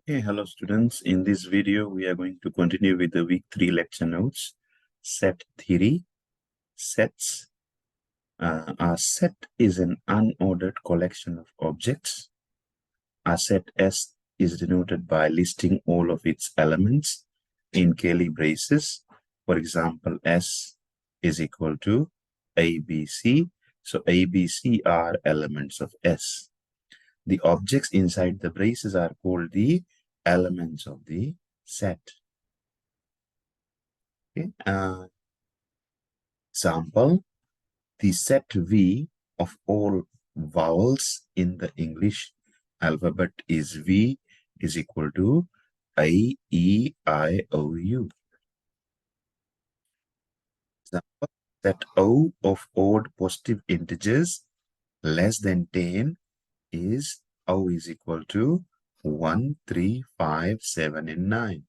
Hey, hello students. In this video, we are going to continue with the week 3 lecture notes, set theory, sets. A set is an unordered collection of objects. A set S is denoted by listing all of its elements in curly braces. For example, S is equal to ABC. So ABC are elements of S. The objects inside the braces are called the elements of the set. Okay. Example, the set V of all vowels in the English alphabet is V is equal to A, E, I, O, U. Example, set O of odd positive integers less than 10 is O is equal to 1, 3, 5, 7, and 9.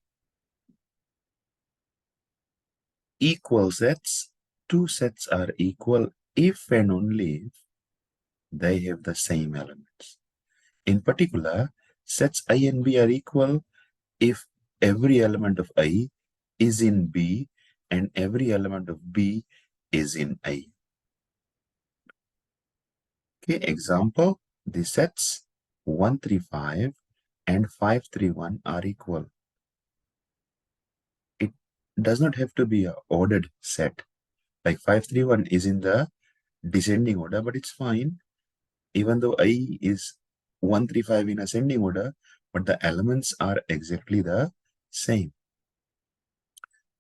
Equal sets, two sets are equal if and only if they have the same elements. In particular, sets I and B are equal if every element of I is in B and every element of B is in A. Okay, example, the sets 135 and 531 are equal. It does not have to be an ordered set. Like 531 is in the descending order, but it's fine. Even though I is 135 in ascending order, but the elements are exactly the same.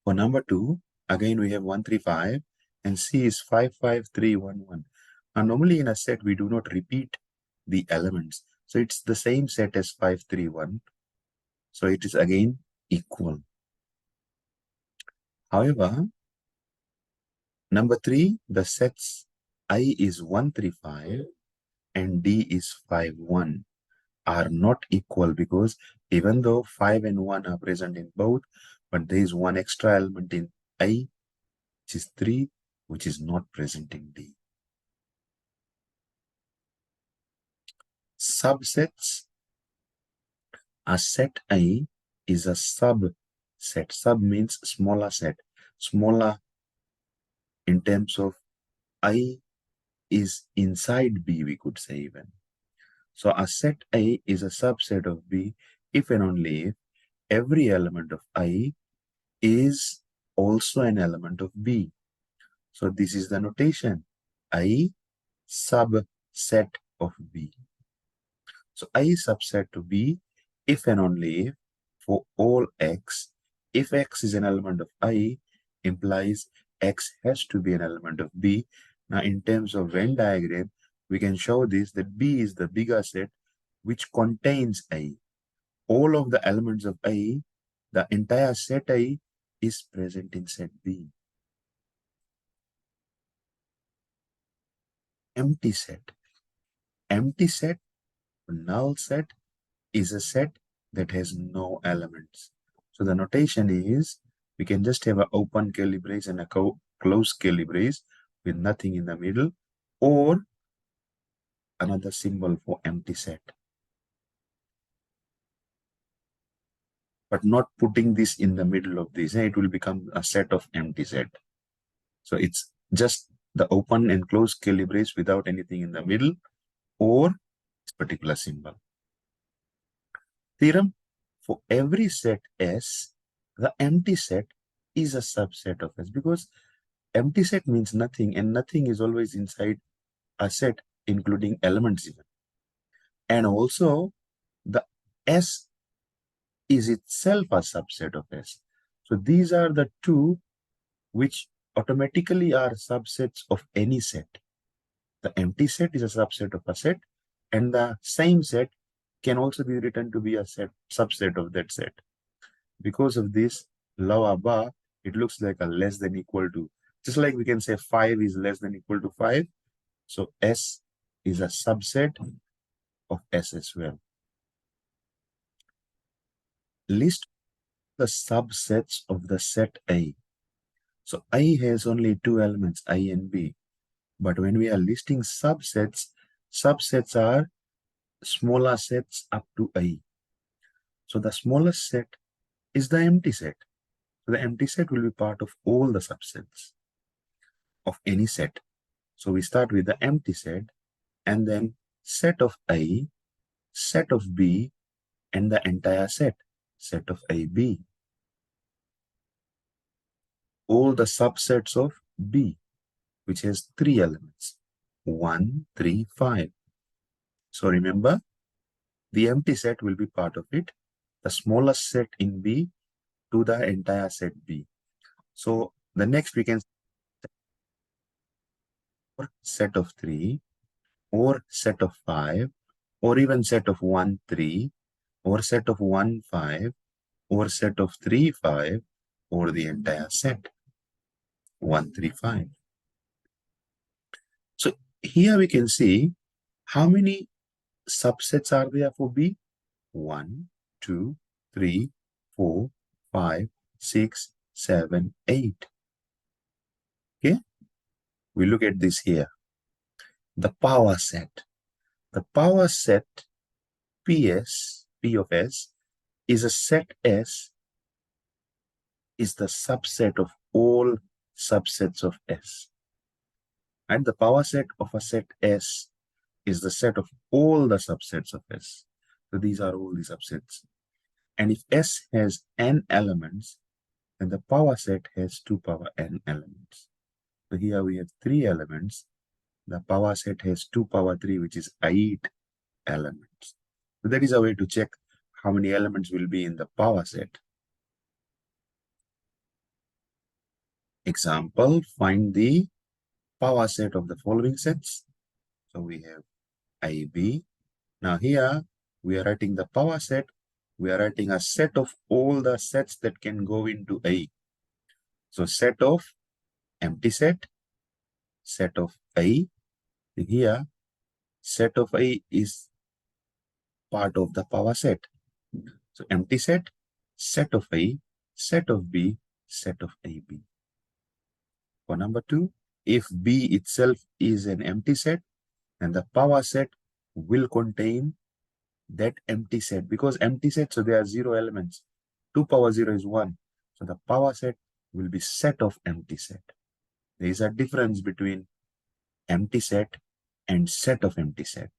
For number 2, again we have 135 and C is 55311. Now normally in a set we do not repeat the elements. So it's the same set as 531. So it is again equal. However, number 3, the sets I is 135 and D is 51 are not equal because even though 5 and 1 are present in both, but there is one extra element in I, which is 3, which is not present in D. Subsets. A set I is a subset. Sub means smaller set. Smaller in terms of I is inside B, we could say even. So a set I is a subset of B if and only if every element of I is also an element of B. So this is the notation. I subset of B. So I subset to B if and only if for all X. If X is an element of I, implies X has to be an element of B. Now in terms of Venn diagram, we can show this that B is the bigger set which contains I. All of the elements of I, the entire set I is present in set B. Empty set. Empty set, null set, is a set that has no elements. So the notation is, we can just have an open curly brace and a closed curly brace with nothing in the middle, or another symbol for empty set. But not putting this in the middle of this, it will become a set of empty set. So it's just the open and closed curly brace without anything in the middle, or this particular symbol. Theorem, for every set S, the empty set is a subset of S, because empty set means nothing, and nothing is always inside a set, including elements even. And also, the S is itself a subset of S. So these are the two which automatically are subsets of any set. The empty set is a subset of a set, and the same set can also be written to be a subset of that set. Because of this law above, it looks like a less than equal to. Just like we can say 5 is less than equal to 5. So S is a subset of S as well. List the subsets of the set A. So I has only two elements, I and B. But when we are listing subsets, subsets are smaller sets up to I. So the smallest set is the empty set. So the empty set will be part of all the subsets of any set. So we start with the empty set, and then set of A, set of B, and the entire set, set of AB. All the subsets of B, which has 3 elements, 1, 3, 5. So remember, the empty set will be part of it, the smallest set in B to the entire set B. So the next we can set of 3, or set of 5, or even set of 1, 3, or set of 1, 5, or set of 3, 5, or the entire set 1, 3, 5. So here we can see how many subsets are there for B. 1, 2, 3, 4, 5, 6, 7, 8. Okay, we look at this here. The power set. The power set PS, P of S, is a set S, is the subset of all subsets of S. And the power set of a set S is the set of all the subsets of S. So these are all the subsets. And if S has n elements, then the power set has 2 power n elements. So here we have 3 elements. The power set has 2 power 3, which is 8 elements. So that is a way to check how many elements will be in the power set. Example, find the power set of the following sets. So we have AB. Now here we are writing the power set. We are writing a set of all the sets that can go into A. So set of empty set of A. Here set of A is part of the power set. So empty set of A, set of B, set of AB. For number 2, if B itself is an empty set, then the power set will contain that empty set, because empty set, so there are 0 elements. 2 power 0 is 1. So the power set will be set of empty set. There is a difference between empty set and set of empty set.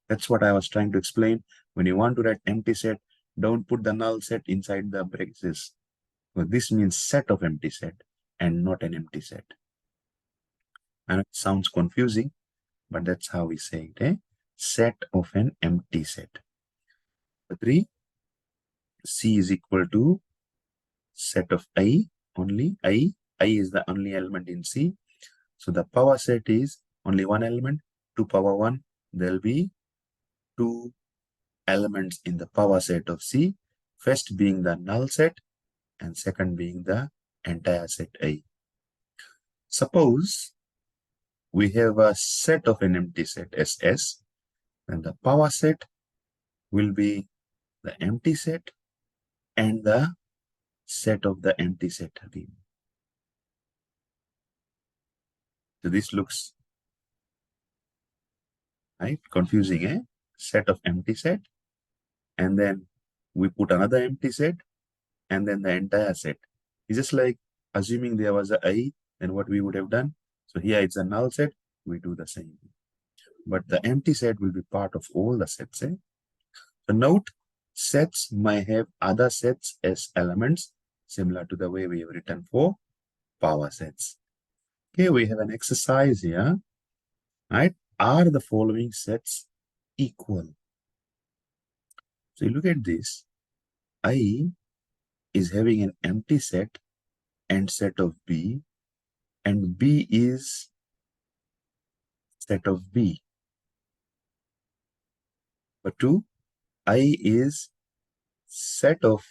That's what I was trying to explain. When you want to write empty set, don't put the null set inside the braces. So this means set of empty set and not an empty set. And it sounds confusing, but that's how we say it, eh? Set of an empty set. 3, C is equal to set of I only. I is the only element in C. So the power set is only one element, 2 power 1. There will be 2 elements in the power set of C, first being the null set and second being the entire set A. Suppose we have a set of an empty set SS, and the power set will be the empty set and the set of the empty set again. So this looks right confusing, eh? Set of empty set, and then we put another empty set, and then the entire set. It's just like assuming there was a I, then what we would have done. So here it's a null set, we do the same. But the empty set will be part of all the sets. Eh? So note, sets might have other sets as elements, similar to the way we have written for power sets. Okay, we have an exercise here. Right? Are the following sets equal? So you look at this. I is having an empty set and set of B, and B is set of B. But 2, I is set of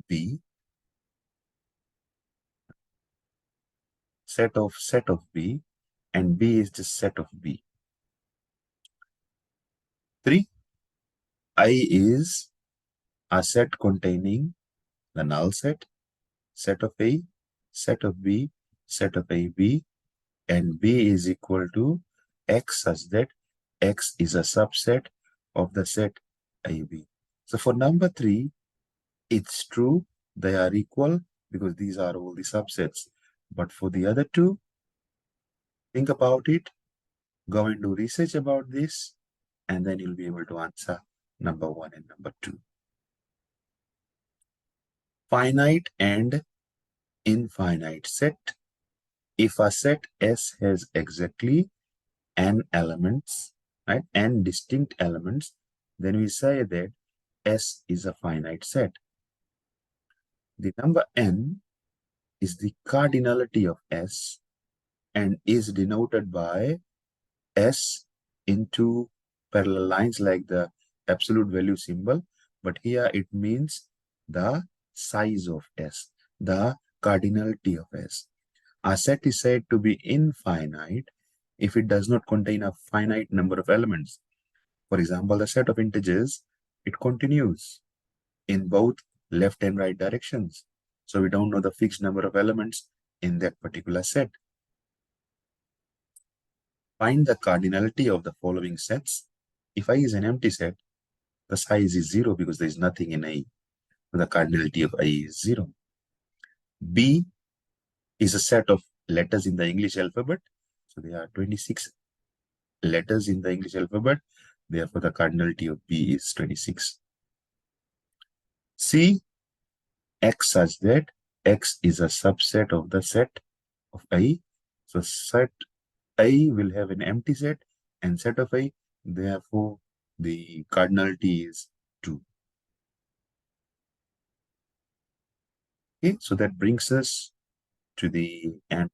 B, set of B, and B is just set of B. 3, I is a set containing the null set of A, set of B, set of AB, and B is equal to X such that X is a subset of the set AB. So for number 3, it's true, they are equal because these are all the subsets. But for the other two, think about it, go and do research about this, and then you'll be able to answer number 1 and number 2. Finite and infinite set. If a set S has exactly n elements, right, n distinct elements, then we say that S is a finite set. The number n is the cardinality of S and is denoted by S into parallel lines like the absolute value symbol, but here it means the size of S, the cardinality of S. A set is said to be infinite if it does not contain a finite number of elements. For example, the set of integers, it continues in both left and right directions. So we don't know the fixed number of elements in that particular set. Find the cardinality of the following sets. If I is an empty set, the size is 0 because there is nothing in I. So the cardinality of I is 0. B is a set of letters in the English alphabet. So there are 26 letters in the English alphabet. Therefore, the cardinality of B is 26. C, X such that X is a subset of the set of I. So set I will have an empty set and set of I. Therefore, the cardinality is 2. Okay, so that brings us to the end